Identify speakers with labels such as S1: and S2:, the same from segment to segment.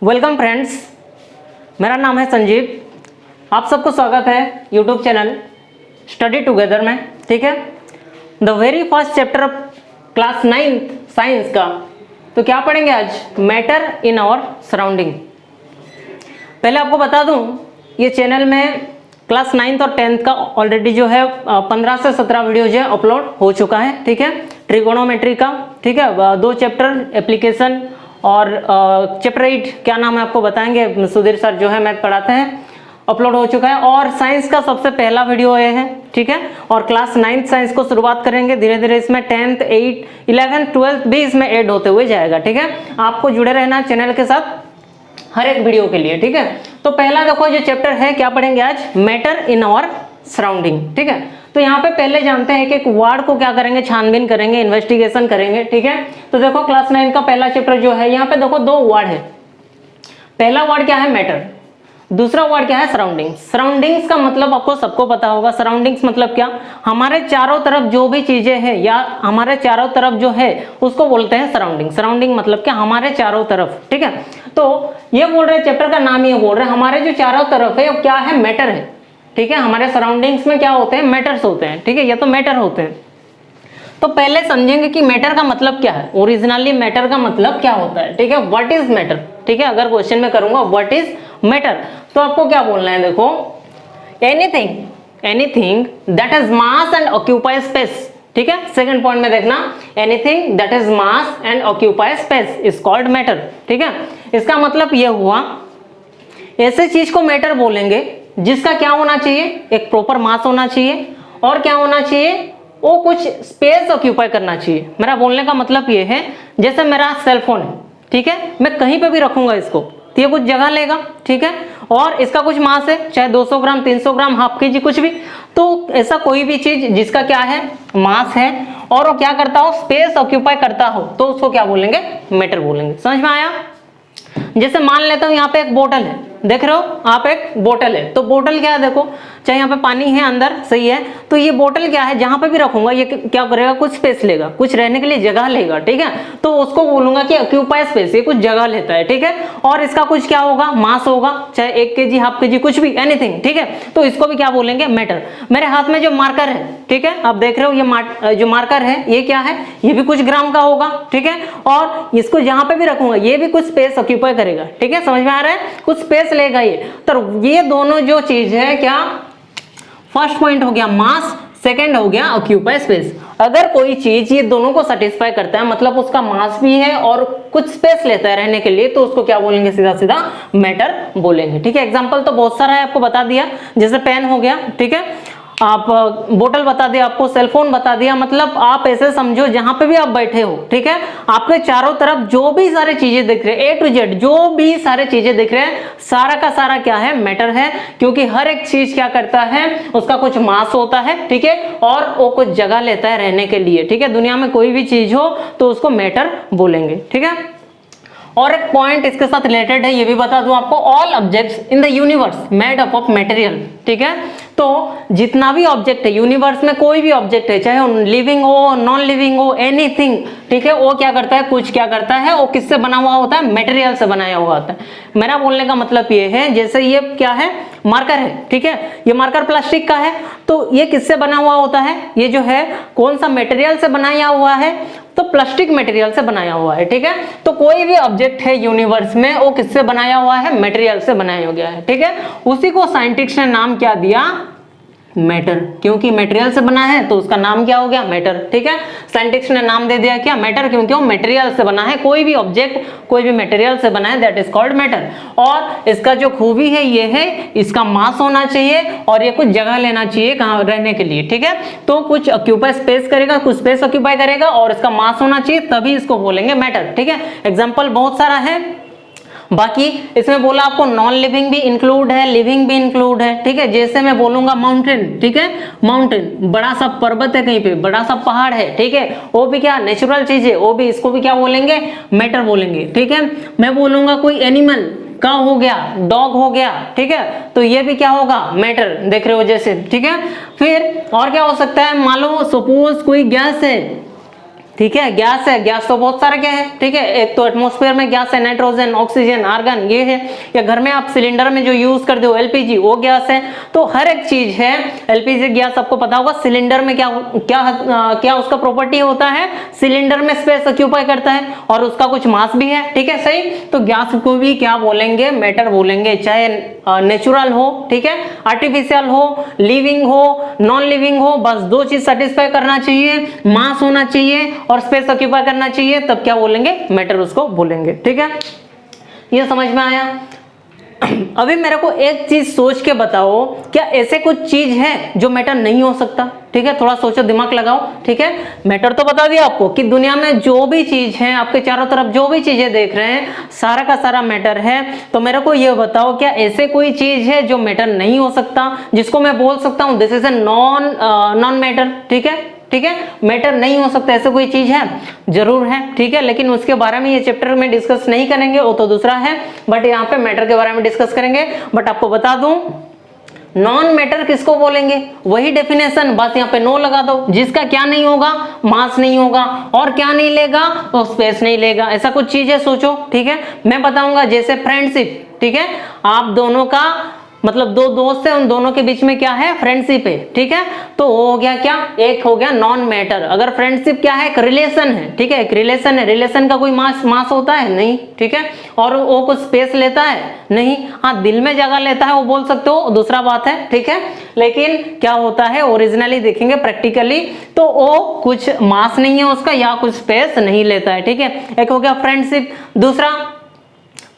S1: Welcome friends, मेरा नाम है संजीव। आप सबको स्वागत है यूट्यूब चैनल स्टडी टुगेदर में। ठीक है, the very first chapter of class 9 science का तो क्या पढ़ेंगे आज? Matter in our surrounding. पहले आपको बता दूं, ये चैनल में क्लास 9th और 10th का ऑलरेडी जो है 15 से 17 वीडियो जो है अपलोड हो चुका है। ठीक है, ट्रिगोनोमेट्री का, ठीक है, 2 चैप्टर एप्लीकेशन और चैप्टर 8 क्या नाम है आपको बताएंगे, सुधीर सर जो है मैथ पढ़ाते हैं, अपलोड हो चुका है। और साइंस का सबसे पहला वीडियो ये है। ठीक है, और क्लास 9th साइंस को शुरुआत करेंगे धीरे धीरे, इसमें 10th 8 11 12 भी इसमें ऐड होते हुए जाएगा। ठीक है, आपको जुड़े रहना चैनल के साथ हर एक वीडियो के लिए। ठीक है, तो पहला देखो जो चैप्टर है क्या पढ़ेंगे आज? Matter in our surrounding. ठीक है, तो यहाँ पे पहले जानते हैं कि एक वर्ड को क्या करेंगे, छानबीन करेंगे, इन्वेस्टिगेशन करेंगे। ठीक है, तो देखो क्लास 9 का पहला चैप्टर जो है, यहाँ पे देखो 2 वर्ड है। पहला वर्ड क्या है? मैटर। दूसरा वर्ड क्या है? सराउंडिंग्स। सराउंडिंग्स का मतलब आपको सबको पता होगा। सराउंडिंग्स मतलब क्या? हमारे चारों तरफ जो भी चीजें हैं या हमारे चारों तरफ जो है उसको बोलते हैं सराउंडिंग। सराउंडिंग मतलब क्या? हमारे चारों तरफ। ठीक है, तो ये बोल रहे चैप्टर का नाम ये बोल रहे हैं हमारे जो चारों तरफ है वो क्या है? मैटर है। ठीक है, हमारे सराउंडिंग्स में क्या होते हैं? मैटर्स होते हैं। ठीक है, ये तो मैटर होते हैं। तो पहले समझेंगे कि मैटर का मतलब क्या है, ओरिजिनली मैटर का मतलब क्या होता है। ठीक है, व्हाट इज मैटर। ठीक है, अगर क्वेश्चन में करूंगा व्हाट इज मैटर तो आपको क्या बोलना है? देखो, anything that is mass and occupy space. ठीक है, सेकंड पॉइंट में देखना, anything that is mass and occupy space is called matter. ठीक है, इसका मतलब यह हुआ ऐसे चीज को मैटर बोलेंगे जिसका क्या होना चाहिए? एक प्रॉपर मास होना चाहिए और क्या होना चाहिए? वो कुछ स्पेस ऑक्यूपाई करना चाहिए। मेरा बोलने का मतलब ये है, जैसे मेरा सेल फोन है, ठीक है, मैं कहीं पे भी रखूंगा इसको तो ये कुछ जगह लेगा। ठीक है, और इसका कुछ मास है, चाहे 200 ग्राम 300 ग्राम हाफ केजी कुछ भी, तो ऐसा कोई भी चीज जिसका क्या है? मास है और वो क्या करता हो? स्पेस ऑक्यूपाई करता हो, तो उसको क्या बोलेंगे? मैटर बोलेंगे। समझ में आया? जैसे मान लेता हूं यहाँ पे एक बोतल है, देख रहे हो आप, एक बोतल है, तो बोतल क्या है? देखो, चाहे यहाँ पे पानी है अंदर, सही है, तो ये बोतल क्या है? जहां पे भी रखूंगा ये क्या करेगा? कुछ स्पेस लेगा, कुछ रहने के लिए जगह लेगा। ठीक है, तो उसको बोलूंगा कि ऑक्यूपाई स्पेस, ये कुछ जगह लेता है। ठीक है, और इसका कुछ क्या होगा? मास होगा, चाहे 1 kg हाफ केजी कुछ भी, एनीथिंग। ठीक है, तो इसको भी क्या बोलेंगे? मैटर। मेरे हाथ में जो मार्कर है, ठीक है, आप देख रहे हो ये जो मार्कर है ये क्या है? ये भी कुछ ग्राम का होगा। ठीक है, और इसको जहां पे भी रखूंगा ये भी कुछ स्पेस ऑक्यूपाई करेगा। ठीक है, समझ में आ रहा है? कुछ स्पेस लेगा ये। तो ये दोनों जो चीज है, क्या फर्स्ट पॉइंट हो गया मास, सेकंड हो गया ऑक्यूपाई स्पेस। अगर कोई चीज ये दोनों को सेटिस्फाई करता है, मतलब उसका मास भी है और कुछ स्पेस लेता है रहने के लिए, तो उसको क्या बोलेंगे? सीधा सीधा मैटर बोलेंगे। ठीक है, एग्जांपल तो बहुत सारा है, आपको बता दिया, जैसे पेन हो गया, ठीक है, आप बोतल बता दिया, आपको सेलफोन बता दिया। मतलब आप ऐसे समझो जहां पे भी आप बैठे हो, ठीक है, आपके चारों तरफ जो भी सारे चीजें दिख रहे हैं, A to Z जो भी सारे चीजें दिख रहे हैं, सारा का सारा क्या है? मैटर है। क्योंकि हर एक चीज क्या करता है? उसका कुछ मास होता है, ठीक है, और वो कुछ जगह लेता है रहने के लिए। ठीक है, दुनिया में कोई भी चीज हो तो उसको मैटर बोलेंगे। ठीक है, और एक पॉइंट इसके साथ रिलेटेड है, ये भी बता दूं आपको, all objects in the universe made up of material. ठीक है, तो जितना भी ऑब्जेक्ट है यूनिवर्स में, कोई भी ऑब्जेक्ट है, चाहे लिविंग हो नॉन लिविंग हो, एनीथिंग, ठीक है, वो क्या करता है? कुछ क्या करता है? वो किससे बना हुआ होता है? मटेरियल से बनाया हुआ होता है। मेरा बोलने का मतलब ये है, जैसे ये क्या है? मार्कर है, ठीक है, ये मार्कर प्लास्टिक का है, तो ये किससे बना हुआ होता है? ये जो है कौन सा मटेरियल से बनाया हुआ है? तो प्लास्टिक मटेरियल से बनाया हुआ है। ठीक है, तो कोई भी ऑब्जेक्ट है यूनिवर्स में वो किससे बनाया हुआ है? मटेरियल से बनाया गया है। ठीक है, उसी को साइंटिस्ट ने नाम क्या दिया? मैटर। क्योंकि मटेरियल से बना है तो उसका नाम क्या हो गया? मैटर। ठीक है, साइंटिस्ट ने नाम दे दिया क्या? मैटर, क्योंकि वो मटेरियल से बना है। कोई भी ऑब्जेक्ट कोई भी मटेरियल से बना है, दैट इज कॉल्ड मैटर। और इसका जो खूबी है ये है, इसका मास होना चाहिए और ये कुछ जगह लेना चाहिए कहाँ? रहने के लिए। ठीक है, तो कुछ ऑक्यूपाई स्पेस करेगा, कुछ स्पेस ऑक्यूपाई करेगा और इसका मास होना चाहिए, तभी इसको बोलेंगे मैटर। ठीक है, एग्जाम्पल बहुत सारा है, बाकी इसमें बोला आपको नॉन लिविंग भी इंक्लूड है, लिविंग भी इंक्लूड है। ठीक है, जैसे मैं बोलूंगा माउंटेन, ठीक है, माउंटेन बड़ा सा पर्वत है, कहीं पे बड़ा सा पहाड़ है, ठीक है, वो भी क्या? नेचुरल चीज है, वो भी इसको भी क्या बोलेंगे? मैटर बोलेंगे। ठीक है, मैं बोलूंगा कोई एनिमल, काऊ हो गया, डॉग हो गया, ठीक है, तो ये भी क्या होगा? मैटर। देख रहे हो जैसे। ठीक है, फिर और क्या हो सकता है? मान लो सपोज कोई गैस है, ठीक है, गैस है, गैस तो बहुत सारे क्या है, ठीक है, एक तो एटमॉस्फेयर में गैस है, नाइट्रोजन, ऑक्सीजन, आर्गन, ये है, या घर में आप सिलेंडर में जो यूज करते हो एलपीजी, वो गैस है। तो हर एक चीज है, एलपीजी गैस आपको पता होगा, सिलेंडर में क्या क्या क्या उसका प्रॉपर्टी होता है, सिलेंडर में स्पेस ऑक्यूपाई करता है और उसका कुछ मास भी है, ठीक है, सही। तो गैस को भी क्या बोलेंगे, मैटर बोलेंगे, चाहे नेचुरल हो, ठीक है, आर्टिफिशियल हो, लिविंग हो, नॉन लिविंग हो, बस दो चीज सेटिस्फाई करना चाहिए, मास होना चाहिए और स्पेस ऑक्यूपाई करना चाहिए, तब क्या बोलेंगे, मैटर उसको बोलेंगे, ठीक है। ये समझ में आया। अभी मेरे को एक चीज सोच के बताओ, क्या ऐसे कुछ चीज है जो मैटर नहीं हो सकता, ठीक है, थोड़ा सोचो, दिमाग लगाओ, ठीक है। मैटर तो बता दिया आपको कि दुनिया में जो भी चीज है, आपके चारों तरफ जो भी चीजें देख रहे हैं, सारा का सारा मैटर है। तो मेरे को ये बताओ, क्या ऐसे कोई चीज है जो मैटर नहीं हो सकता, जिसको मैं बोल सकता हूं this is a non matter, ठीक है, ठीक है, मैटर नहीं हो सकता, ऐसे कोई चीज है, जरूर है, ठीक है, लेकिन उसके बारे में ये चैप्टर में डिस्कस नहीं करेंगे, वो तो दूसरा है, बट यहाँ पे मैटर के बारे में डिस्कस करेंगे। बट आपको बता दूं, नॉन मैटर किसको बोलेंगे, वही डेफिनेशन, बस यहाँ पे नो लगा दो, जिसका क्या नहीं होगा, मास नहीं होगा, और क्या नहीं लेगा, तो स्पेस नहीं लेगा, ऐसा कुछ चीज है, सोचो, ठीक है। मैं बताऊंगा, जैसे फ्रेंडशिप, ठीक है, आप दोनों का मतलब दो दोस्त है, उन दोनों के बीच में क्या है, फ्रेंडशिप है, ठीक है, तो वो हो गया क्या, एक हो गया नॉन मैटर। अगर फ्रेंडशिप क्या है, एक रिलेशन है, ठीक है, एक रिलेशन है, रिलेशन का कोई मास होता है नहीं, ठीक है, और वो कुछ स्पेस लेता है नहीं, हाँ दिल में जगह लेता है, वो बोल सकते हो, दूसरा बात है, ठीक है, लेकिन क्या होता है, ओरिजिनली देखेंगे प्रैक्टिकली तो वो कुछ मास नहीं है उसका, या कुछ स्पेस नहीं लेता है, ठीक है। एक हो गया फ्रेंडशिप। दूसरा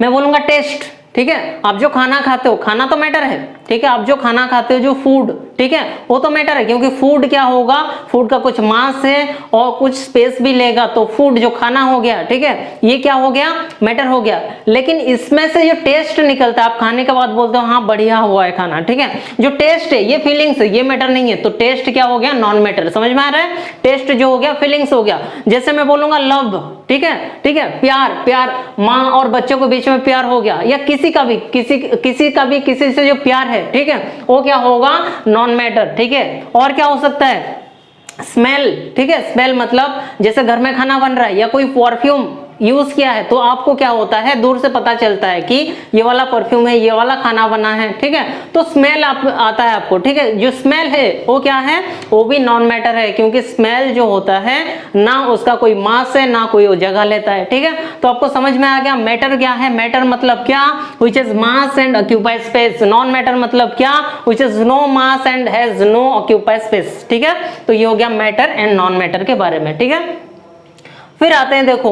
S1: मैं बोलूंगा टेस्ट, ठीक है, आप जो खाना खाते हो, खाना तो मैटर है, ठीक है, आप जो खाना खाते हो, जो फूड, ठीक है, वो तो मैटर है, क्योंकि फूड क्या होगा, फूड का कुछ मास है और कुछ स्पेस भी लेगा, तो फूड जो खाना हो गया, ठीक है, ये क्या हो गया, मैटर हो गया। लेकिन इसमें से जो टेस्ट निकलता है, आप खाने के बाद बोलते हो हाँ बढ़िया हुआ है खाना, ठीक है, जो टेस्ट है, ये फीलिंग्स है, ये मैटर नहीं है, तो टेस्ट क्या हो गया, नॉन मैटर, समझ में आ रहा है। टेस्ट जो हो गया, फीलिंग्स हो गया। जैसे मैं बोलूंगा लव, ठीक है, ठीक है, प्यार, प्यार, माँ और बच्चों के बीच में प्यार हो गया, या किसी का भी किसी से जो प्यार है, ठीक है, वो क्या होगा, नॉन मैटर, ठीक है। और क्या हो सकता है, स्मेल, ठीक है, स्मेल मतलब जैसे घर में खाना बन रहा है या कोई परफ्यूम यूज किया है, तो आपको क्या होता है, दूर से पता चलता है कि ये वाला परफ्यूम है, ये वाला खाना बना है, ठीक है, तो स्मेल आता है आपको, ठीक है। जो स्मेल है वो क्या है, वो भी नॉन मैटर है, क्योंकि स्मेल जो होता है ना उसका कोई मास है, ना कोई वो जगह लेता है, ठीक है। तो आपको समझ में आ गया मैटर क्या है। मैटर मतलब क्या, which is mass and occupy space. Non matter मतलब क्या, which is no mass and has no occupy space, ठीक है। तो ये हो गया मैटर एंड नॉन मैटर के बारे में, ठीक है। फिर आते हैं, देखो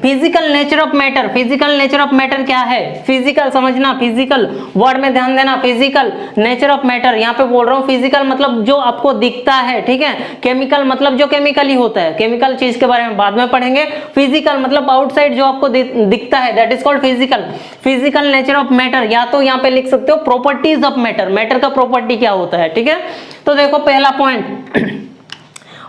S1: physical nature of matter. Physical nature of matter क्या है, फिजिकल समझना, फिजिकल वर्ड में ध्यान देना, फिजिकल नेचर ऑफ मैटर। यहाँ पे बोल रहा हूँ फिजिकल मतलब जो आपको दिखता है, ठीक है। केमिकल मतलब जो केमिकल ही होता है, केमिकल चीज के बारे में बाद में पढ़ेंगे। फिजिकल मतलब आउटसाइड जो आपको दिखता है, that is called physical. Physical nature of matter, या तो यहाँ पे लिख सकते हो प्रॉपर्टीज ऑफ मैटर, मैटर का प्रॉपर्टी क्या होता है, ठीक है। तो देखो पहला point,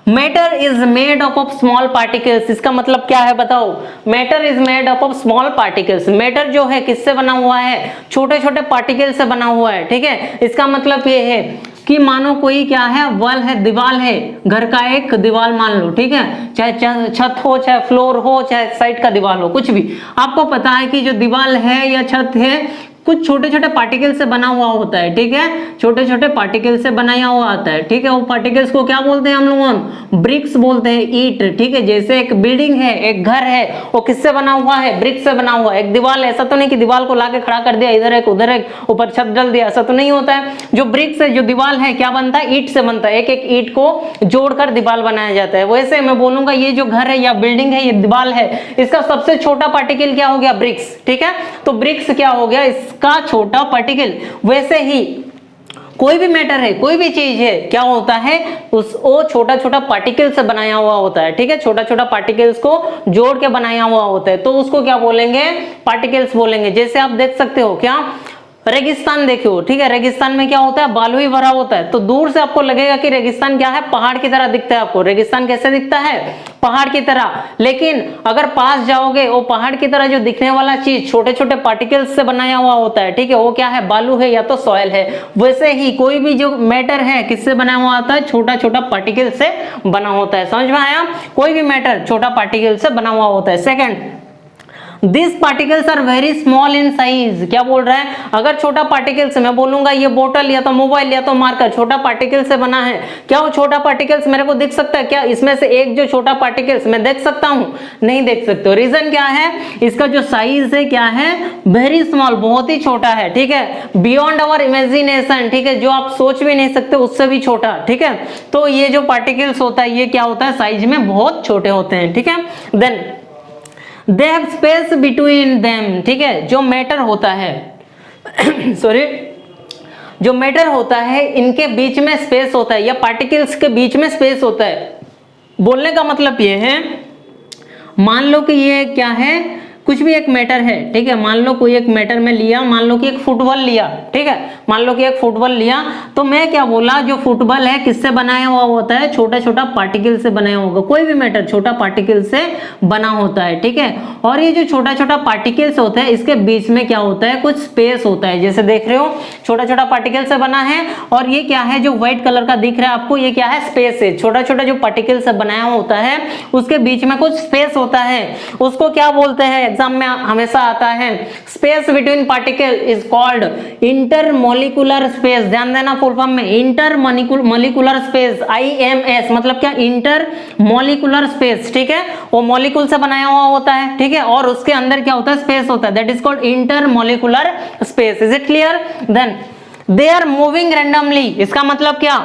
S1: matter is made up of small particles. इसका मतलब क्या है बताओ, matter is made up of small particles. Matter जो है किससे बना हुआ है, छोटे छोटे पार्टिकल से बना हुआ है, ठीक है। इसका मतलब ये है कि मानो कोई क्या है, वॉल है, दीवार है, घर का एक दीवार मान लो, ठीक है, चाहे छत हो, चाहे फ्लोर हो, चाहे साइड का दीवार हो, कुछ भी आपको पता है कि जो दीवार है या छत है कुछ छोटे छोटे पार्टिकल से बना हुआ होता है, ठीक है, छोटे छोटे पार्टिकल से बनाया हुआ आता है, ठीक है। वो पार्टिकल्स को क्या बोलते हैं हम लोग, ब्रिक्स बोलते हैं, ईट, ठीक है। जैसे एक बिल्डिंग है, एक घर है, वो किससे बना हुआ है, ब्रिक्स से बना हुआ है। एक दीवार, ऐसा तो नहीं कि दीवार को लाके खड़ा कर दिया, इधर एक उधर एक, ऊपर छत डाल दिया, ऐसा तो नहीं होता है। जो ब्रिक्स है, जो दीवार है, क्या बनता है, ईट से बनता है। एक एक ईट को जोड़कर दीवार बनाया जाता है। वैसे मैं बोलूंगा ये जो घर है या बिल्डिंग है, ये दीवार है, इसका सबसे छोटा पार्टिकल क्या हो गया, ब्रिक्स, ठीक है। तो ब्रिक्स क्या हो गया, का छोटा पार्टिकल। वैसे ही कोई भी मैटर है, कोई भी चीज है, क्या होता है, वो छोटा छोटा पार्टिकल से बनाया हुआ होता है, ठीक है। छोटा छोटा पार्टिकल्स को जोड़ के बनाया हुआ होता है, तो उसको क्या बोलेंगे, पार्टिकल्स बोलेंगे। जैसे आप देख सकते हो क्या, रेगिस्तान देखो, ठीक है, रेगिस्तान में क्या होता है, बालू ही भरा होता है। तो दूर से आपको लगेगा कि रेगिस्तान क्या है, पहाड़ की तरह दिखता है आपको। रेगिस्तान कैसे दिखता है, पहाड़ की तरह। लेकिन अगर पास जाओगे, वो पहाड़ की तरह जो दिखने वाला चीज छोटे छोटे पार्टिकल्स से बनाया हुआ होता है, ठीक है, वो क्या है, बालू है या तो सॉइल है। वैसे ही कोई भी जो मैटर है किससे बना हुआ होता है, छोटा छोटा पार्टिकल से बना होता है। समझ में आया, कोई भी मैटर छोटा पार्टिकल से बना हुआ होता है। Second, this particles are very small in size. क्या बोल रहा है, अगर छोटा पार्टिकल से, मैं बोलूंगा ये बोतल या तो मोबाइल या तो मार्कर छोटा पार्टिकल से बना है, क्या वो छोटा पार्टिकल्स मेरे को दिख सकता है, क्या इसमें से एक जो छोटा पार्टिकल्स मैं देख सकता हूं, नहीं देख सकते हो। रीजन क्या है, इसका जो साइज है क्या है, वेरी स्मॉल, बहुत ही छोटा है, ठीक है, बियॉन्ड आवर इमेजिनेशन, ठीक है, जो आप सोच भी नहीं सकते उससे भी छोटा, ठीक है। तो ये जो पार्टिकल्स होता है ये क्या होता है, साइज में बहुत छोटे होते हैं, ठीक है। Then they have space between them, ठीक है, जो मैटर होता है सॉरी, जो मैटर होता है इनके बीच में स्पेस होता है, या पार्टिकल्स के बीच में स्पेस होता है। बोलने का मतलब ये है, मान लो कि ये क्या है, कुछ भी एक मैटर है, ठीक है, मान लो कोई एक मैटर में लिया, मान लो कि एक फुटबॉल लिया, ठीक है, मान लो कि एक फुटबॉल लिया, तो मैं क्या बोला, जो फुटबॉल है किससे बनाया हुआ होता है, छोटा छोटा पार्टिकल से बनाया होगा। कोई भी मैटर छोटा पार्टिकल से बना होता है, ठीक है। और ये जो छोटा छोटा पार्टिकल्स होता है इसके बीच में क्या होता है, कुछ स्पेस होता है। जैसे देख रहे हो छोटा छोटा पार्टिकल से बना है, और ये क्या है, जो व्हाइट कलर का दिख रहा है आपको, ये क्या है, स्पेस है। छोटा छोटा जो पार्टिकल से बनाया होता है उसके बीच में कुछ स्पेस होता है, उसको क्या बोलते हैं, एग्जाम में हमेशा आता है, space between particle is called intermolecular space. ध्यान देना, फुल फॉर्म में इंटरमॉलिक्यूलर स्पेस, IMS मतलब क्या, इंटरमॉलिक्यूलर स्पेस, ठीक है, वो मॉलिक्यूल से बनाया हुआ होता है, ठीक है, और उसके अंदर क्या होता है, स्पेस होता है, that is called intermolecular space. Is it clear? Then they are moving randomly, इसका मतलब क्या,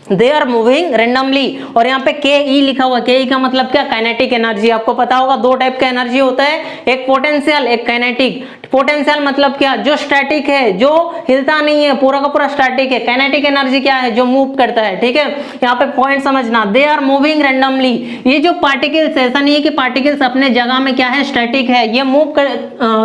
S1: दे आर मूविंग रेंडमली। और यहाँ पे KE लिखा हुआ, KE का मतलब क्या, काइनेटिक एनर्जी। आपको पता होगा दो टाइप का एनर्जी होता है, एक पोटेंशियल, एक काइनेटिक। पोटेंशियल मतलब क्या, जो स्टैटिक है, जो हिलता नहीं है, पूरा का पूरा स्टैटिक है। काइनेटिक एनर्जी क्या है, जो मूव करता है, ठीक है। यहाँ पे पॉइंट समझना, दे आर मूविंग रेंडमली। ये जो पार्टिकल्स, ऐसा नहीं है कि पार्टिकल्स अपने जगह में क्या है, स्टैटिक है, ये मूव कर,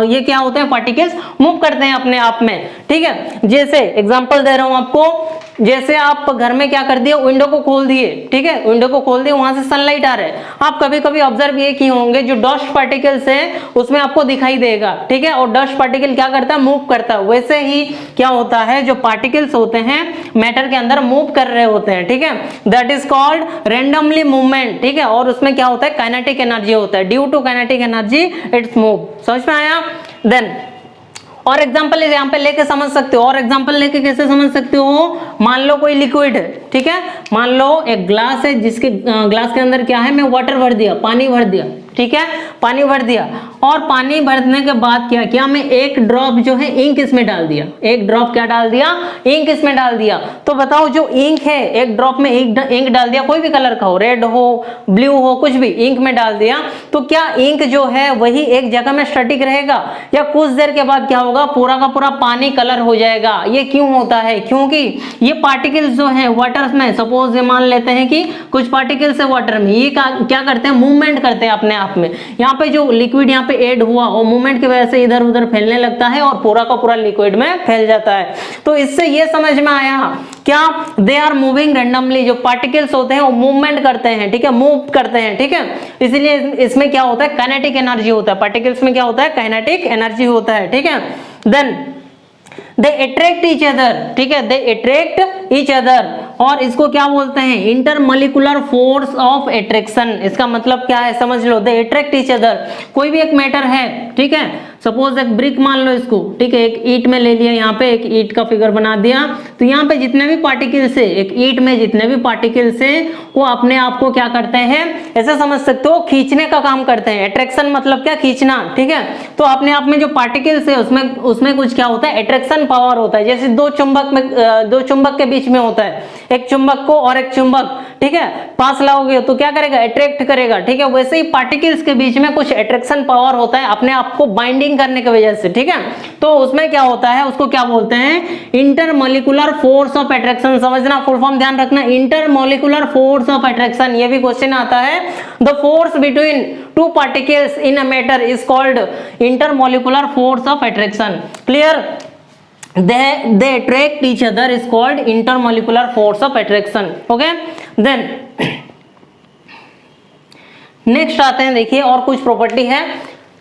S1: ये क्या होते हैं, पार्टिकल्स मूव करते हैं अपने आप में, ठीक है। जैसे एग्जांपल दे रहा हूं आपको, जैसे आप घर में क्या कर दिए, विंडो को खोल दिए, ठीक है, विंडो को खोल दिए, वहां से सनलाइट आ रहा है। आप कभी कभी ऑब्जर्व ये किए होंगे, जो डस्ट पार्टिकल्स है उसमें आपको दिखाई देगा, ठीक है, और डस्ट पार्टिकल क्या करता है, मूव करता है। वैसे ही क्या होता है, जो पार्टिकल्स होते हैं मैटर के अंदर मूव कर रहे होते हैं, ठीक है, that is called randomly movement, ठीक है। और उसमें क्या होता है, काइनेटिक एनर्जी होता है, due to kinetic energy its move. समझ में आया? देन और एग्जांपल यहाँ पे लेके समझ सकते हो, और एग्जांपल लेके कैसे समझ सकते हो, मान लो कोई लिक्विड है, ठीक है, मान लो एक ग्लास है, जिसके ग्लास के अंदर क्या है, मैं वाटर भर दिया, पानी भर दिया, ठीक है, पानी भर दिया, और पानी भरने के बाद क्या किया, मैं एक ड्रॉप जो है इंक इसमें डाल दिया, एक ड्रॉप क्या डाल दिया, इंक इसमें डाल दिया। तो बताओ जो इंक है, एक ड्रॉप में इंक डाल दिया, कोई भी कलर का हो, रेड हो, ब्लू हो, कुछ भी इंक में डाल दिया, तो क्या इंक जो है वही एक जगह में स्टैटिक रहेगा, या कुछ देर के बाद क्या होगा, पूरा का पूरा पानी कलर हो जाएगा। ये क्यों होता है, क्योंकि ये पार्टिकल्स जो है वाटर में, सपोज ये मान लेते हैं कि कुछ पार्टिकल्स है वाटर में, ये क्या करते हैं, मूवमेंट करते हैं अपने आप में। यहाँ पे जो लिक्विड यहाँ पे ऐड हुआ और मूवमेंट की वजह से इधर उधर फैलने लगता है, और पूरा का पूरा लिक्विड में फैल जाता है। तो इससे ये समझ में आया क्या, दे आर मूविंग रैंडमली, जो पार्टिकल्स होते हैं वो मूवमेंट करते हैं, ठीक है, मूव करते हैं, ठीक है। इसलिए इसमें क्या होता है, काइनेटिक एनर्जी होता है, पार्टिकल्स में क्या होता है, काइनेटिक एनर्जी होता है, ठीक है। Then they attract each other, ठीक है, दे अट्रैक्ट ईच अदर, और इसको क्या बोलते हैं, इंटरमॉलिक्यूलर फोर्स ऑफ अट्रैक्शन। इसका मतलब क्या है, समझ लो, दे अट्रैक्ट ईच अदर। कोई भी एक मैटर है, ठीक है, सपोज एक ब्रिक मान लो इसको, ठीक है, एक ईट में ले लिया, यहाँ पे एक ईट का फिगर बना दिया, तो यहाँ पे जितने भी पार्टिकल्स है, एक ईट में जितने भी पार्टिकल्स है, वो अपने आप को क्या करते हैं, ऐसा समझ सकते हो, खींचने का काम करते हैं। अट्रैक्शन मतलब क्या, खींचना, ठीक है। तो अपने आप में जो पार्टिकल्स है उसमें कुछ क्या होता है, अट्रैक्शन पावर होता है। जैसे दो चुंबक के बीच में होता है, एक चुंबक को और एक चुंबक, ठीक है, पास लाओगे तो क्या करेगा, अट्रैक्ट करेगा, ठीक है। वैसे ही पार्टिकल्स के बीच में कुछ अट्रैक्शन पावर होता है अपने आप को बाइंडिंग करने की वजह से, ठीक है। तो उसमें क्या होता है, उसको क्या बोलते हैं, इंटरमॉलिक्यूलर फोर्स ऑफ अट्रैक्शन। समझना, फुल फॉर्म ध्यान रखना, इंटरमॉलिक्यूलर फोर्स ऑफ अट्रैक्शन। ये भी क्वेश्चन आता है, the force between two particles in a matter is called intermolecular force of attraction. Clear? they attract each other is called intermolecular force of attraction. Okay, then next आते हैं, देखिए और कुछ property है।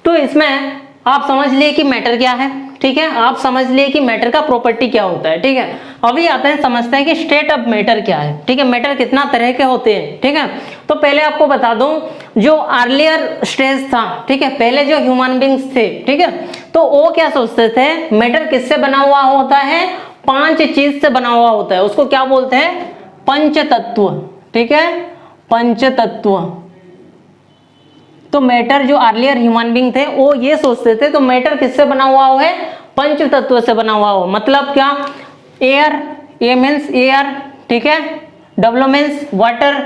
S1: तो इसमें आप समझ लिए कि मैटर क्या है, ठीक है, आप समझ लिए कि मैटर का प्रॉपर्टी क्या होता है, ठीक है। अभी आते हैं समझते हैं कि स्टेट ऑफ मैटर क्या है, ठीक है, मैटर कितना तरह के होते हैं, ठीक है। तो पहले आपको बता दूं, जो अर्लियर स्टेज था, ठीक है, पहले जो ह्यूमन बींग्स थे, ठीक है, तो वो क्या सोचते थे, मैटर किससे बना हुआ होता है, 5 चीज से बना हुआ होता है, उसको क्या बोलते हैं, पंचतत्व, ठीक है, पंचतत्व। तो मैटर जो अर्लियर ह्यूमन बींग थे वो ये सोचते थे तो मैटर किससे बना हुआ है, पंच तत्व से बना हुआ हो। मतलब क्या, एयर, ए मीन्स एयर, ठीक है, W means water,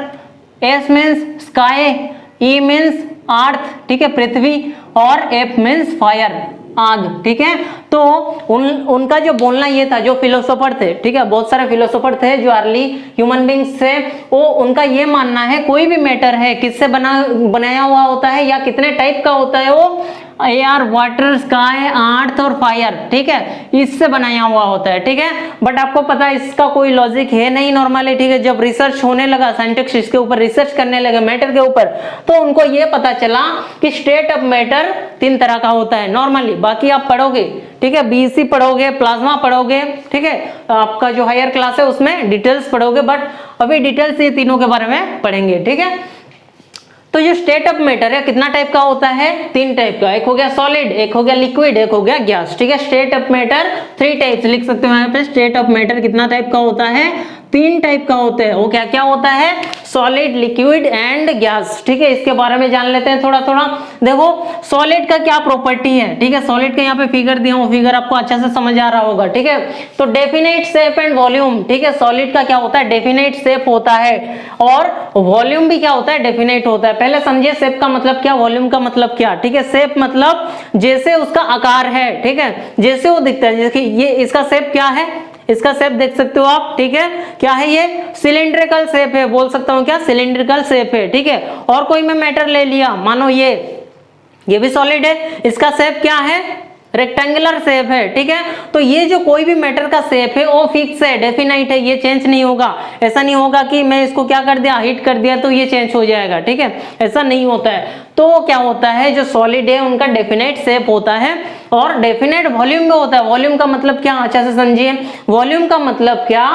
S1: S means sky, E means earth, ठीक है, पृथ्वी, और एफ मीन्स फायर, आग, ठीक है। तो उनका जो बोलना ये था, जो फिलोसोफर थे, ठीक है, बहुत सारे फिलोसोफर थे जो अर्ली ह्यूमन बींग्स थे, वो उनका ये मानना है कोई भी मैटर है किससे बनाया हुआ होता है या कितने टाइप का होता है, वो एयर, वाटर, स्काई, अर्थ और फायर, ठीक है, इससे बनाया हुआ होता है, ठीक है। बट आपको पता है इसका कोई लॉजिक है नहीं नॉर्मली, ठीक है। जब रिसर्च होने लगा, साइंटिस्ट इसके ऊपर रिसर्च करने लगे मैटर के ऊपर, तो उनको ये पता चला कि स्टेट ऑफ मैटर 3 तरह का होता है नॉर्मली। बाकी आप पढ़ोगे, ठीक है, बीईसी पढ़ोगे, प्लाज्मा पढ़ोगे, ठीक है, आपका जो हायर क्लास है उसमें डिटेल्स पढ़ोगे, बट अभी डिटेल्स ये तीनों के बारे में पढ़ेंगे, ठीक है। तो जो स्टेट ऑफ मैटर है कितना टाइप का होता है, 3 टाइप का, एक हो गया सॉलिड, एक हो गया लिक्विड, एक हो गया गैस, ठीक है। स्टेट ऑफ मैटर 3 टाइप्स लिख सकते हो यहाँ पे। स्टेट ऑफ मैटर कितना टाइप का होता है, 3 टाइप का होता है। वो क्या क्या होता है, सॉलिड, लिक्विड एंड गैस, ठीक है। इसके बारे में जान लेते हैं थोड़ा थोड़ा। देखो सॉलिड का क्या प्रॉपर्टी है, ठीक है, सॉलिड का यहाँ पे फिगर दिया हूँ, फिगर आपको अच्छे से समझ आ रहा होगा, ठीक है। तो डेफिनेट शेप एंड वॉल्यूम, ठीक है, सॉलिड का क्या होता है, डेफिनेट शेप होता है, और वॉल्यूम भी क्या होता है, डेफिनेट होता है। पहले समझिए शेप का मतलब क्या, वॉल्यूम का मतलब क्या, ठीक है। शेप मतलब जैसे उसका आकार है, ठीक है, जैसे वो दिखता है। जैसे ये इसका शेप क्या है, इसका शेप देख सकते हो आप, ठीक है, क्या है ये, सिलिंड्रिकल शेप है, बोल सकता हूं क्या, सिलिंड्रिकल शेप है, ठीक है। और कोई मैं मैटर ले लिया, मानो ये भी सॉलिड है, इसका शेप क्या है, रेक्टेंगुलर शेप है, ठीक है। तो ये जो कोई भी मैटर का शेप है वो फिक्स है, डेफिनाइट है, ये चेंज नहीं होगा। ऐसा नहीं होगा कि मैं इसको क्या कर दिया, हीट कर दिया तो ये चेंज हो जाएगा, ठीक है, ऐसा नहीं होता है। तो क्या होता है, जो सॉलिड है उनका डेफिनेट शेप होता है और डेफिनेट वॉल्यूम में होता है। वॉल्यूम का मतलब क्या, अच्छा से समझिए, वॉल्यूम का मतलब क्या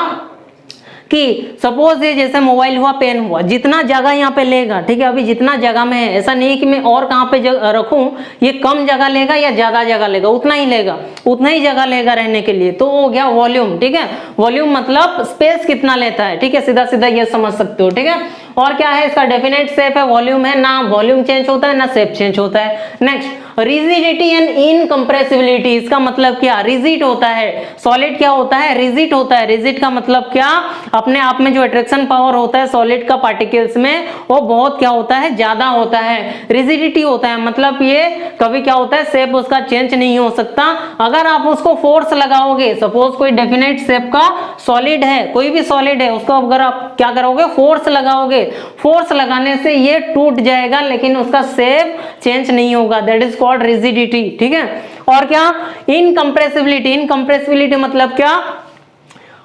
S1: कि सपोज ये जैसे मोबाइल हुआ, पेन हुआ, जितना जगह यहाँ पे लेगा, ठीक है, अभी जितना जगह में है, ऐसा नहीं कि मैं और कहाँ पे रखूं, ये कम जगह लेगा या ज्यादा जगह लेगा, उतना ही लेगा, उतना ही जगह लेगा रहने के लिए, तो हो गया वॉल्यूम, ठीक है। वॉल्यूम मतलब स्पेस कितना लेता है, ठीक है, सीधा सीधा ये समझ सकते हो, ठीक है। और क्या है, इसका डेफिनेट शेप है, वॉल्यूम है ना, वॉल्यूम चेंज होता है ना शेप चेंज होता है। नेक्स्ट, रिजिडिटी एंड इनकम्प्रेसिबिलिटी, इसका मतलब क्या, रिजिड होता है, सॉलिड क्या होता है, रिजिड होता है। रिजिड का मतलब क्या, अपने आप में जो अट्रैक्शन पावर होता है सॉलिड का पार्टिकल्स में, वो बहुत क्या होता है, ज्यादा होता है। रिजिडिटी होता है मतलब ये कभी क्या होता है, शेप उसका चेंज नहीं हो सकता। अगर आप उसको फोर्स लगाओगे, सपोज कोई डेफिनेट शेप का सॉलिड है, कोई भी सॉलिड है, उसको अगर आप क्या करोगे, फोर्स लगाओगे, फोर्स लगाने से ये टूट जाएगा लेकिन उसका शेप चेंज नहीं होगा, दैट इज कॉल्ड रिजिडिटी, ठीक है। और क्या, इनकम्प्रेसिबिलिटी, इनकम्प्रेसिबिलिटी मतलब क्या,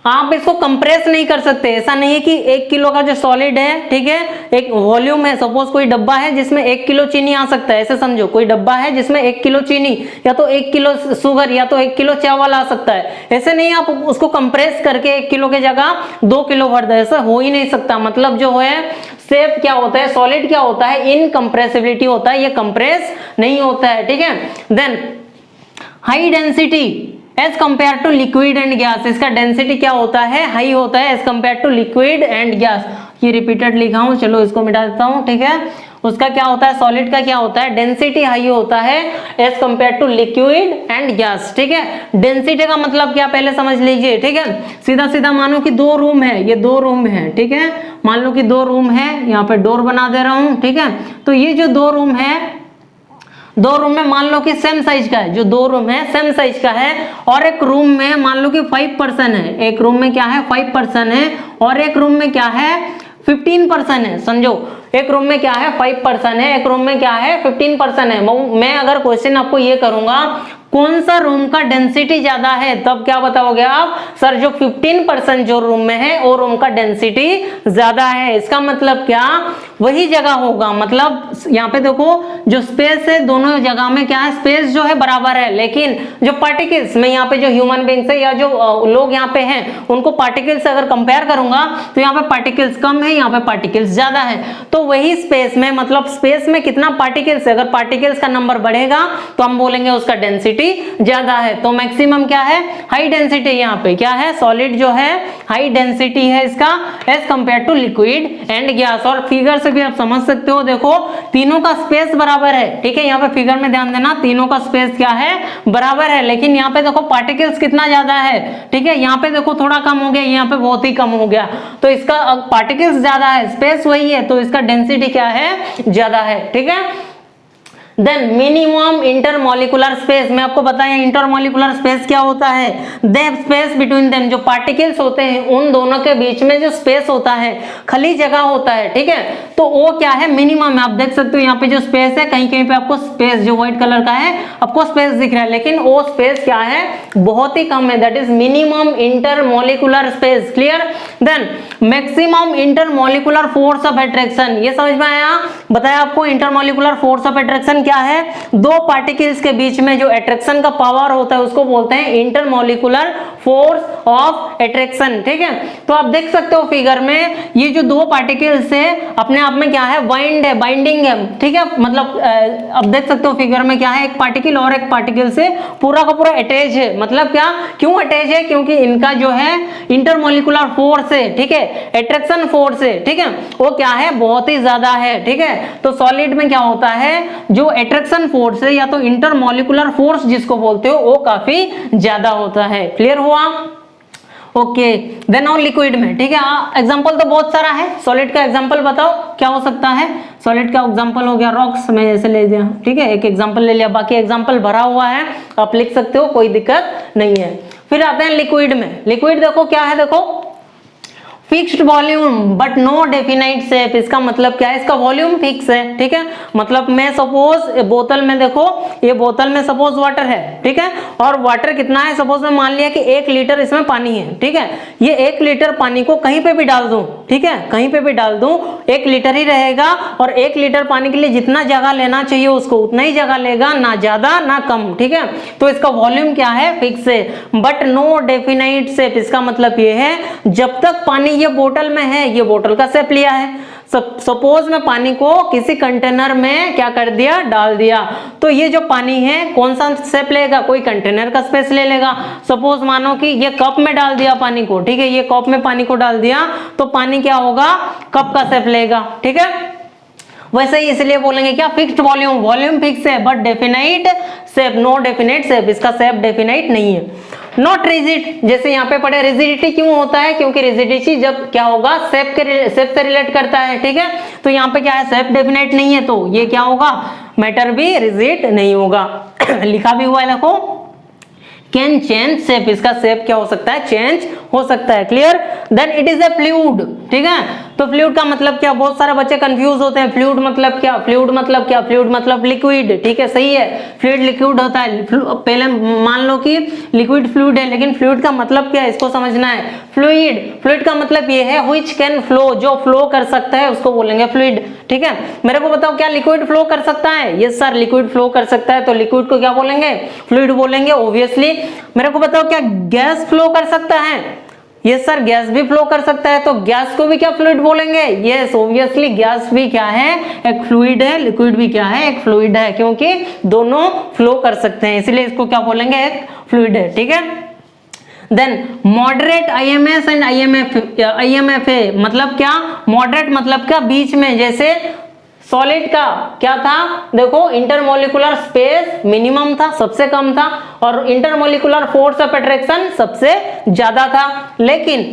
S1: आप इसको कंप्रेस नहीं कर सकते। ऐसा नहीं है कि 1 किलो का जो सॉलिड है, ठीक है, एक वॉल्यूम है, सपोज कोई डब्बा है जिसमें 1 किलो चीनी आ सकता है, ऐसे समझो, कोई डब्बा है जिसमें 1 किलो चीनी या तो 1 किलो शुगर या तो 1 किलो चावल आ सकता है। ऐसे नहीं आप उसको कंप्रेस करके 1 किलो की जगह 2 किलो भर दे, ऐसा हो ही नहीं सकता। मतलब जो है शेप क्या होता है, सॉलिड क्या होता है, इनकम्प्रेसिबिलिटी होता है, ये कंप्रेस नहीं होता है, ठीक है। Then high density as compare to liquid and gas, इसका डेंसिटी क्या होता है, हाई होता है as compare to liquid and gas. ये रिपीटेड लिखा हूं, चलो इसको मिटा देता हूं, ठीक है। उसका क्या होता है, सॉलिड का क्या होता है, डेंसिटी हाई होता है as compare to liquid and gas, ठीक है। डेंसिटी का मतलब क्या, पहले समझ लीजिए, ठीक है। सीधा सीधा मानो कि 2 रूम है, ये 2 रूम है, ठीक है, मान लो कि 2 रूम है, यहाँ पे डोर बना दे रहा हूं, ठीक है। तो ये जो 2 रूम है, 2 रूम में मान लो कि सेम साइज का है, जो 2 रूम है सेम साइज का है, और एक रूम में मान लो कि 5 पर्सन है, एक रूम में क्या है 5 पर्सन है, और एक रूम में क्या है 15 पर्सन है। समझो, एक रूम में क्या है 5 पर्सन है, एक रूम में क्या है 15 पर्सन है। मैं अगर क्वेश्चन आपको ये करूंगा कौन सा रूम का डेंसिटी ज्यादा है, तब क्या बताओगे आप, सर जो 15% जो रूम में है वो रूम का डेंसिटी ज्यादा है। इसका मतलब क्या, वही जगह होगा, मतलब यहाँ पे देखो जो स्पेस है दोनों जगह में क्या है, स्पेस जो है बराबर है, लेकिन जो पार्टिकल्स, मैं यहाँ पे जो ह्यूमन बींग्स है या जो लोग यहाँ पे हैं उनको पार्टिकल्स से अगर कंपेयर करूंगा तो यहाँ पे पार्टिकल्स कम है, यहाँ पे पार्टिकल्स ज्यादा है। तो वही स्पेस में, मतलब स्पेस में कितना पार्टिकल्स है, अगर पार्टिकल्स का नंबर बढ़ेगा तो हम बोलेंगे उसका डेंसिटी ज्यादा है। तो मैक्सिमम क्या है, हाई डेंसिटी, यहाँ पे क्या है, सॉलिड जो है हाई डेंसिटी है इसका as compare to liquid and gas. और फिगर से भी आप समझ सकते हो, देखो तीनों का स्पेस बराबर है, ठीक है, यहाँ पे फिगर में ध्यान देना, तीनों का स्पेस क्या है, बराबर है, लेकिन यहाँ पे देखो पार्टिकल्स कितना ज्यादा है, ठीक है, यहाँ पे देखो थोड़ा कम हो गया, यहाँ पे बहुत ही कम हो गया, तो इसका पार्टिकल्स ज्यादा है, स्पेस वही है, तो इसका डेंसिटी क्या है, ज्यादा है, ठीक है। देन मिनिमम इंटरमॉलिकुलर स्पेस, मैं आपको बताया इंटरमॉलिकुलर स्पेस क्या होता है, द स्पेस बिटवीन देम, जो पार्टिकल्स होते हैं उन दोनों के बीच में जो स्पेस होता है, खाली जगह होता है, ठीक है, तो वो क्या है, मिनिमम है। आप देख सकते हो यहाँ पे जो स्पेस है, कहीं कहीं पे आपको स्पेस जो व्हाइट कलर का है आपको स्पेस दिख रहा है, लेकिन वो स्पेस क्या है, बहुत ही कम है, that is minimum intermolecular space, clear. Then maximum intermolecular force of attraction, ये समझ में आया, बताया आपको इंटरमॉलिकुलर फोर्स ऑफ अट्रैक्शन क्या है, दो पार्टिकल्स के बीच में जो अट्रैक्शन का पावर होता है उसको बोलते हैं इंटरमॉलिकुलर फोर्स ऑफ अट्रैक्शन, ठीक है। तो आप देख सकते हो फिगर में ये जो दो पार्टिकल्स है अपने आप में क्या है, बाइंड है, बाइंडिंग है, ठीक है, मतलब अब देख सकते हो फिगर में क्या है, एक पार्टिकल और एक पार्टिकल से पूरा का पूरा अटैच है, मतलब क्या, क्यों अटैच है, क्योंकि इनका जो है इंटरमॉलिकुलर फोर्स है, ठीक है, अट्रैक्शन फोर्स है, ठीक है, वो क्या है, बहुत ही ज्यादा है, ठीक है। तो सॉलिड में क्या होता है, जो अट्रैक्शन फोर्स है या तो इंटरमॉलिकुलर फोर्स जिसको बोलते हो वो काफी ज्यादा होता है, क्लियर हुआ, ओके। देन और लिक्विड में, ठीक है, एग्जांपल तो बहुत सारा है, सॉलिड का एग्जांपल बताओ क्या हो सकता है, सॉलिड का एग्जांपल हो गया रॉक्स, में जैसे ले दिया, ठीक है, एक एग्जांपल ले लिया, बाकी एग्जांपल भरा हुआ है, आप लिख सकते हो, कोई दिक्कत नहीं है। फिर आते हैं लिक्विड में, लिक्विड देखो क्या है, देखो fixed volume but no definite shape, इसका मतलब क्या है, इसका वॉल्यूम फिक्स है, ठीक है, मतलब मैं सपोज बोतल में, देखो ये बोतल में सपोज वाटर है, ठीक है, और वाटर कितना है, सपोज मैं मान लिया कि 1 लीटर इसमें पानी है, ठीक है, ये 1 लीटर पानी को कहीं पे भी डाल दूं, ठीक है, कहीं पे भी डाल दूं 1 लीटर ही रहेगा, और 1 लीटर पानी के लिए जितना जगह लेना चाहिए उसको उतना ही जगह लेगा, ना ज्यादा ना कम, ठीक है, तो इसका वॉल्यूम क्या है, फिक्स है, बट नो डेफिनाइट शेप, इसका मतलब ये है जब तक पानी ये बोतल में है, ये बोतल का शेप लिया है, सपोज मैं पानी को किसी कंटेनर में क्या कर दिया, डाल दिया, तो ये जो पानी है कौन सा शेप लेगा, कोई कंटेनर का स्पेस ले लेगा। सपोज मानो कि ये कप में डाल दिया पानी को, ठीक है, ये कप में पानी को डाल दिया तो पानी क्या होगा, कप का शेप लेगा, ठीक है। वैसे ही इसलिए बोलेंगे क्या, फिक्स्ड वॉल्यूम, वॉल्यूम फिक्स है but definite shape, no definite shape, इसका शेप डेफिनाइट नहीं है। नॉट रिजिड, जैसे यहाँ पे पढ़े, रिजिडिटी क्यों होता है, क्योंकि रिजिडिटी जब क्या होगा, शेप से रिलेट करता है, ठीक है, तो यहाँ पे क्या है, शेप डेफिनाइट नहीं है, तो ये क्या होगा, मैटर भी रिजिड नहीं होगा। लिखा भी हुआ है, देखो कैन चेंज शेप, इसका शेप क्या हो सकता है, चेंज हो सकता है, clear. Then it is a fluid, ठीक है, तो फ्लूइड का मतलब क्या, बहुत सारे बच्चे कंफ्यूज होते हैं, फ्लूइड मतलब क्या, फ्लूइड मतलब क्या, फ्लूइड मतलब लिक्विड, ठीक है, सही है, फ्लूइड लिक्विड होता है, पहले मान लो कि लिक्विड फ्लूइड है, लेकिन फ्लूइड का मतलब क्या है इसको समझना है। फ्लूइड, फ्लूइड का मतलब ये है व्हिच कैन फ्लो, जो फ्लो कर सकता है उसको बोलेंगे फ्लूइड, ठीक है। मेरे को बताओ क्या लिक्विड फ्लो कर सकता है, यस सर लिक्विड फ्लो कर सकता है, तो लिक्विड को क्या बोलेंगे, फ्लूइड बोलेंगे ऑब्वियसली। मेरे को बताओ क्या गैस फ्लो कर सकता है, यस सर गैस भी फ्लो कर सकता है, तो गैस को भी क्या फ्लूइड बोलेंगे, यस ऑब्वियसली गैस भी क्या है, एक फ्लूइड है, लिक्विड भी क्या है, एक फ्लूइड है, क्योंकि दोनों फ्लो कर सकते हैं, इसलिए इसको क्या बोलेंगे, एक फ्लूइड है, ठीक है। Then moderate IMS and IMFA मतलब क्या, मॉडरेट मतलब क्या, बीच में, जैसे सॉलिड का क्या था, देखो इंटरमोलिकुलर स्पेस मिनिमम था, सबसे कम था, और इंटरमोलिकुलर फोर्स ऑफ अट्रैक्शन सबसे ज्यादा था, लेकिन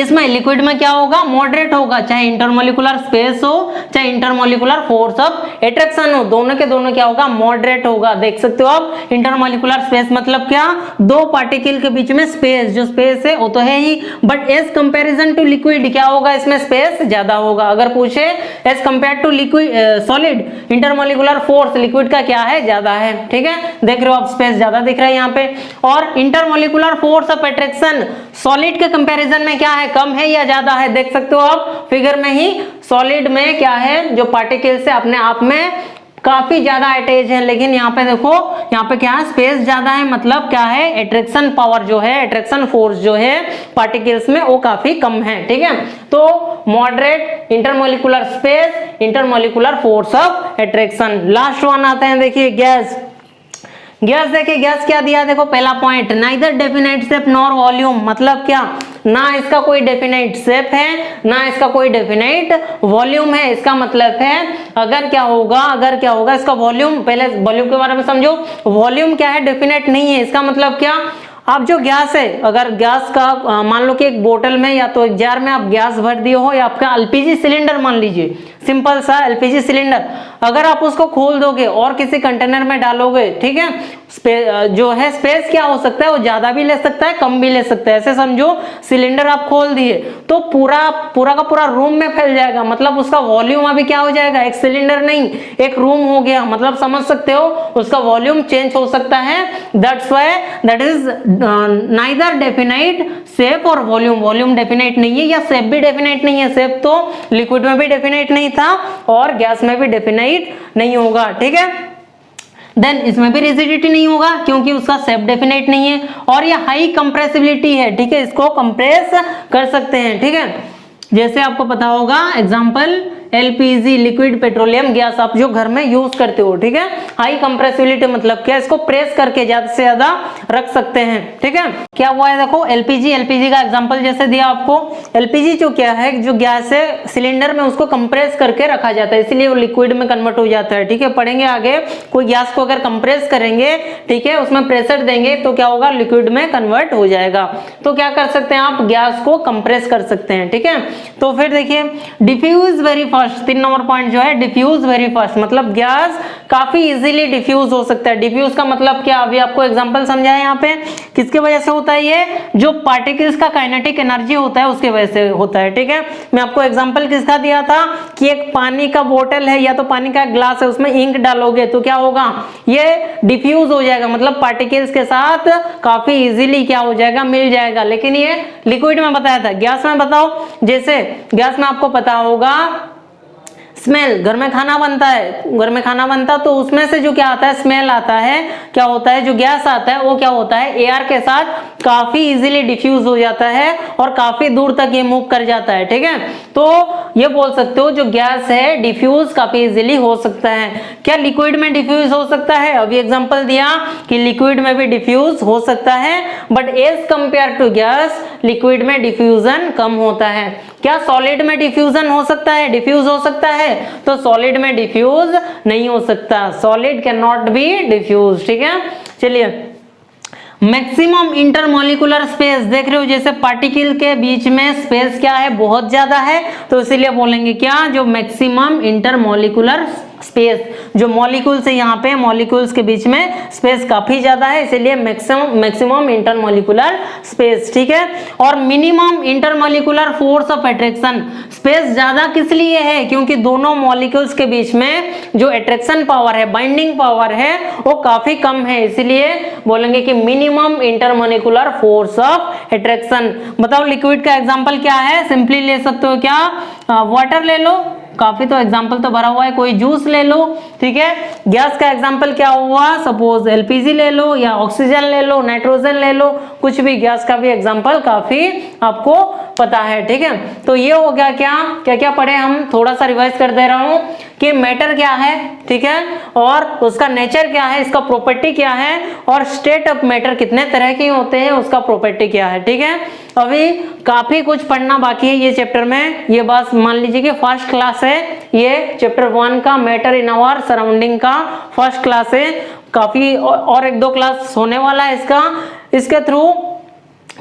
S1: इसमें लिक्विड में क्या होगा, मॉडरेट होगा, चाहे इंटरमोलिकुलर स्पेस हो चाहे इंटरमोलिकुलर फोर्स ऑफ अट्रैक्शन हो, दोनों के दोनों क्या होगा, मॉडरेट होगा। देख सकते हो आप, इंटरमोलिकुलर स्पेस मतलब क्या, दो पार्टिकल के बीच में स्पेस, जो स्पेस है वो तो है ही, but as comparison to liquid क्या होगा, इसमें स्पेस ज्यादा होगा। अगर पूछे as compare to liquid solid, intermolecular force liquid का क्या है, ज्यादा है। ठीक है, देख रहे हो आप, स्पेस ज्यादा दिख रहा है यहाँ पे। और intermolecular force of attraction solid के कंपैरिजन में क्या है, कम है या ज्यादा है, देख सकते हो आप फिगर में ही। सॉलिड में क्या है, जो पार्टिकल्स है अपने आप में काफी ज्यादा अटैच है, लेकिन यहाँ पे देखो, यहाँ पे क्या है, स्पेस ज्यादा है, मतलब क्या है, अट्रैक्शन पावर जो है, अट्रैक्शन फोर्स जो है पार्टिकल्स में वो काफी कम है। ठीक है, तो moderate, intermolecular space, intermolecular force of attraction. Last one आते हैं, देखिए गैस। गैस देखिए, गैस क्या दिया, देखो पहला point, neither definite shape nor volume, मतलब क्या, ना इसका कोई डेफिनेट शेप है ना इसका कोई डेफिनेट वॉल्यूम है। इसका मतलब है अगर क्या होगा इसका वॉल्यूम, पहले वॉल्यूम के बारे में समझो, वॉल्यूम क्या है, डेफिनेट नहीं है। इसका मतलब क्या, आप जो गैस है, अगर गैस का मान लो कि एक बोतल में या तो एक जार में आप गैस भर दिए हो, या आपका एलपीजी सिलेंडर मान लीजिए, सिंपल सा एलपीजी सिलेंडर, अगर आप उसको खोल दोगे और किसी कंटेनर में डालोगे, ठीक है, जो है स्पेस क्या हो सकता है, वो ज्यादा भी ले सकता है कम भी ले सकता है। ऐसे समझो, सिलेंडर आप खोल दिए तो पूरा का पूरा रूम में फैल जाएगा, मतलब उसका वॉल्यूम अभी क्या हो जाएगा, एक सिलेंडर नहीं एक रूम हो गया, मतलब समझ सकते हो उसका वॉल्यूम चेंज हो सकता है। That's why that is neither definite shape और वॉल्यूम डेफिनाइट नहीं है, या शेप भी डेफिनाइट नहीं है। शेप तो लिक्विड में भी डेफिनाइट नहीं था और गैस में भी डेफिनाइट नहीं होगा। ठीक है, देन इसमें भी रिजिडिटी नहीं होगा क्योंकि उसका शेप डेफिनेट नहीं है, और ये हाई कंप्रेसिबिलिटी है। ठीक है, इसको कंप्रेस कर सकते हैं। ठीक है, जैसे आपको पता होगा example LPG, liquid petroleum gas, आप जो घर में यूज करते हो। ठीक है, हाई कंप्रेसिबिलिटी मतलब क्या, इसको प्रेस करके ज्यादा से ज्यादा रख सकते हैं। ठीक है, क्या हुआ है, देखो एलपीजी का एग्जांपल जैसे दिया आपको, एलपीजी जो क्या है, जो गैस है सिलेंडर में, उसको कंप्रेस करके रखा जाता है, इसलिए वो लिक्विड में कन्वर्ट हो जाता है। ठीक है, पढ़ेंगे आगे, कोई गैस को अगर कंप्रेस करेंगे, ठीक है, उसमें प्रेशर देंगे तो क्या होगा, लिक्विड में कन्वर्ट हो जाएगा। तो क्या कर सकते हैं आप, गैस को कंप्रेस कर सकते हैं। ठीक है, तो फिर देखिए diffuse very fast, 3 number point जो है डिफ्यूज वेरी फास्ट, मतलब गैस काफी इजीली डिफ्यूज हो सकता है। डिफ्यूज का मतलब क्या, अभी आपको एग्जांपल समझाया यहाँ पे, किसके वजह से होता है, ये जो पार्टिकल्स का काइनेटिक एनर्जी होता है उसके वजह से होता है। ठीक है, मैं आपको एग्जांपल किसका दिया था कि एक पानी का बोतल है या तो पानी का ग्लास है, उसमें इंक डालोगे तो क्या होगा, ये डिफ्यूज हो जाएगा, मतलब पार्टिकल्स के साथ काफी इजीली क्या हो जाएगा, मिल जाएगा। लेकिन ये लिक्विड में बताया था, गैस में बताओ, जैसे गैस में आपको पता होगा स्मेल, घर में खाना बनता है तो उसमें से जो क्या आता है, स्मेल आता है, क्या होता है, जो गैस आता है वो क्या होता है, एयर के साथ काफी इजीली डिफ्यूज हो जाता है और काफी दूर तक ये मूव कर जाता है। ठीक है, तो ये बोल सकते हो जो गैस है डिफ्यूज काफी इजीली हो सकता है। क्या लिक्विड में डिफ्यूज हो सकता है, अभी एग्जांपल दिया कि लिक्विड में भी डिफ्यूज हो सकता है, but as compare to gas liquid में डिफ्यूजन कम होता है। क्या सॉलिड में डिफ्यूजन हो सकता है, डिफ्यूज हो सकता है, तो सॉलिड में डिफ्यूज नहीं हो सकता, solid can not be diffuse. ठीक है, चलिए मैक्सिमम इंटरमोलिकुलर स्पेस, देख रहे हो जैसे पार्टिकल के बीच में स्पेस क्या है, बहुत ज्यादा है, तो इसीलिए बोलेंगे क्या, जो मैक्सिमम इंटरमोलिकुलर स्पेस, जो मॉलिक्यूल्स है यहाँ पे, मॉलिक्यूल्स के बीच में स्पेस काफी ज्यादा है, इसीलिए मैक्सिमम इंटरमोलिकुलर स्पेस। ठीक है, और minimum intermolecular force of attraction, space ज्यादा किस लिए है, क्योंकि दोनों मॉलिक्यूल्स के बीच में जो अट्रैक्शन पावर है, बाइंडिंग पावर है, वो काफी कम है, इसीलिए बोलेंगे कि minimum intermolecular force of attraction. बताओ लिक्विड का एग्जांपल क्या है, सिंपली ले सकते हो क्या, वाटर ले लो, काफी तो एग्जांपल तो भरा हुआ है, कोई जूस ले लो। ठीक है, गैस का एग्जांपल क्या हुआ, सपोज एलपीजी ले लो या ऑक्सीजन ले लो, नाइट्रोजन ले लो, कुछ भी, गैस का भी एग्जांपल काफी आपको पता है। ठीक है, तो ये हो गया क्या क्या पढ़े हम, थोड़ा सा रिवाइज कर दे रहा हूं कि मैटर क्या है, ठीक है, और उसका नेचर क्या है, इसका प्रॉपर्टी क्या है, और स्टेट ऑफ मैटर कितने तरह के होते हैं, उसका प्रॉपर्टी क्या है। ठीक है, अभी काफी कुछ पढ़ना बाकी है ये चैप्टर में, ये बस मान लीजिए कि फर्स्ट क्लास है, ये चैप्टर 1 का मैटर इन आवर सराउंडिंग का फर्स्ट क्लास है, काफी और 1-2 क्लास होने वाला है इसका, इसके थ्रू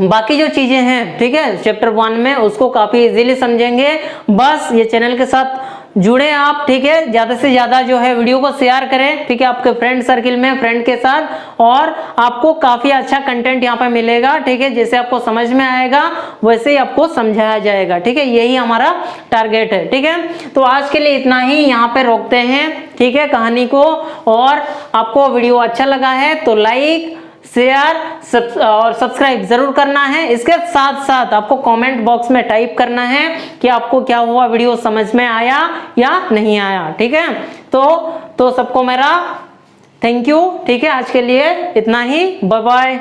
S1: बाकी जो चीजें हैं, ठीक है, चैप्टर 1 में उसको काफी इजीली समझेंगे। बस ये चैनल के साथ जुड़े आप, ठीक है, ज्यादा से ज्यादा जो है वीडियो को शेयर करें, ठीक है, आपके फ्रेंड सर्किल में, फ्रेंड के साथ, और आपको काफी अच्छा कंटेंट यहाँ पे मिलेगा, ठीक है, जैसे आपको समझ में आएगा वैसे ही आपको समझाया जाएगा, ठीक है, यही हमारा टारगेट है, ठीक है। तो आज के लिए इतना ही, यहाँ पे रोकते हैं, ठीक है, कहानी को। और आपको वीडियो अच्छा लगा है तो लाइक, शेयर और सब्सक्राइब जरूर करना है। इसके साथ साथ आपको कमेंट बॉक्स में टाइप करना है कि आपको क्या हुआ, वीडियो समझ में आया या नहीं आया, ठीक है। तो सबको मेरा थैंक यू, ठीक है, आज के लिए इतना ही, बाय बाय।